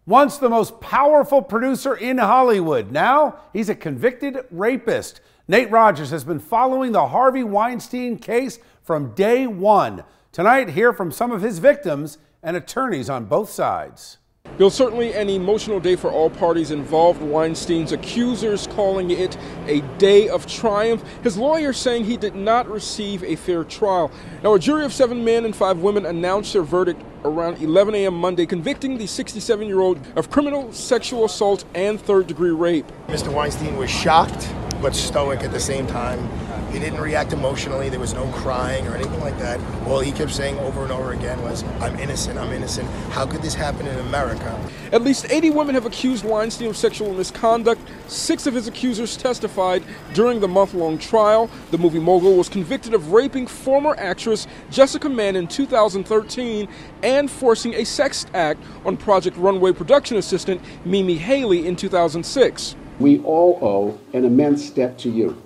Once the most powerful producer in Hollywood, now he's a convicted rapist. Nate Rogers has been following the Harvey Weinstein case from day one. Tonight, hear from some of his victims and attorneys on both sides. Bill, certainly an emotional day for all parties involved. Weinstein's accusers calling it a day of triumph. His lawyer saying he did not receive a fair trial. Now, a jury of 7 men and 5 women announced their verdict around 11 a.m. Monday, convicting the 67-year-old of criminal sexual assault and third-degree rape. Mr. Weinstein was shocked, but stoic at the same time. He didn't react emotionally. There was no crying or anything like that. All he kept saying over and over again was, I'm innocent, I'm innocent. How could this happen in America? At least 80 women have accused Weinstein of sexual misconduct. 6 of his accusers testified during the month-long trial. The movie mogul was convicted of raping former actress Jessica Mann in 2013 and forcing a sex act on Project Runway production assistant Mimi Haley in 2006. We all owe an immense debt to you,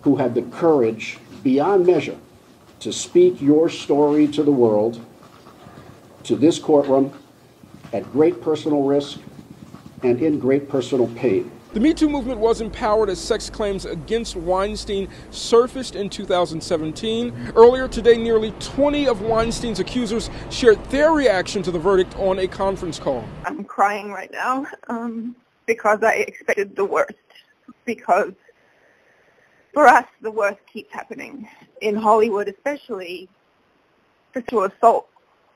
who had the courage beyond measure to speak your story to the world, to this courtroom, at great personal risk and in great personal pain. The Me Too movement was empowered as sex claims against Weinstein surfaced in 2017. Earlier today, nearly 20 of Weinstein's accusers shared their reaction to the verdict on a conference call. I'm crying right now because I expected the worst, because for us, the worst keeps happening. In Hollywood especially, sexual assault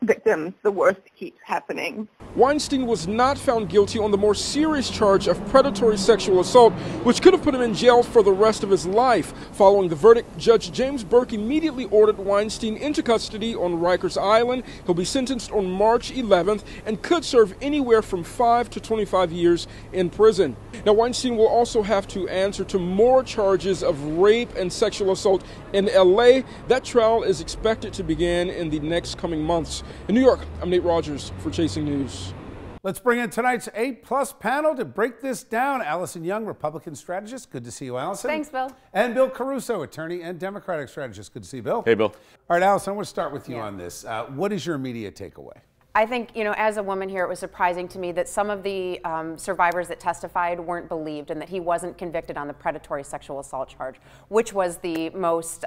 victims, the worst keeps happening. Weinstein was not found guilty on the more serious charge of predatory sexual assault, which could have put him in jail for the rest of his life. Following the verdict, Judge James Burke immediately ordered Weinstein into custody on Rikers Island. He'll be sentenced on March 11th and could serve anywhere from 5 to 25 years in prison. Now, Weinstein will also have to answer to more charges of rape and sexual assault in L.A. That trial is expected to begin in the next coming months. In New York, I'm Nate Rogers for Chasing News. Let's bring in tonight's A-plus panel to break this down. Allison Young, Republican strategist. Good to see you, Allison. Thanks, Bill. And Bill Caruso, attorney and Democratic strategist. Good to see you, Bill. Hey, Bill. All right, Allison, I want to start with you on this. What is your immediate takeaway? I think, as a woman here, it was surprising to me that some of the survivors that testified weren't believed and that he wasn't convicted on the predatory sexual assault charge, which was the most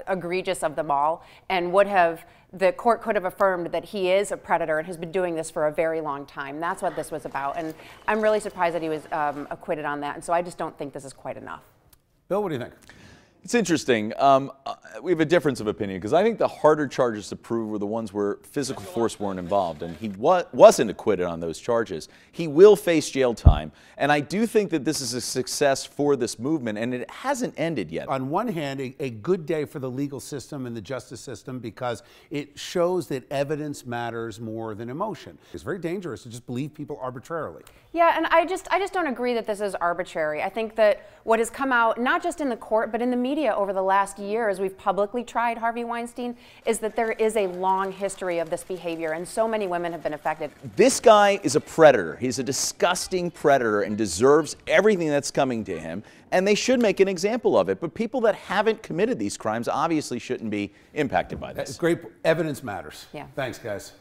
egregious of them all, and the court could have affirmed that he is a predator and has been doing this for a very long time. That's what this was about, and I'm really surprised that he was acquitted on that, and so I just don't think this is quite enough. Bill, what do you think? It's interesting. We have a difference of opinion because I think the harder charges to prove were the ones where physical force weren't involved, and he wasn't acquitted on those charges. He will face jail time, and I do think that this is a success for this movement, and it hasn't ended yet. On one hand, a good day for the legal system and the justice system because it shows that evidence matters more than emotion. It's very dangerous to just believe people arbitrarily. Yeah, and I just don't agree that this is arbitrary. I think that what has come out, not just in the court, but in the media over the last year as we've publicly tried Harvey Weinstein, is that there is a long history of this behavior, and so many women have been affected. This guy is a predator. He's a disgusting predator and deserves everything that's coming to him, and they should make an example of it. But people that haven't committed these crimes obviously shouldn't be impacted by this. Great. Evidence matters. Yeah. Thanks, guys.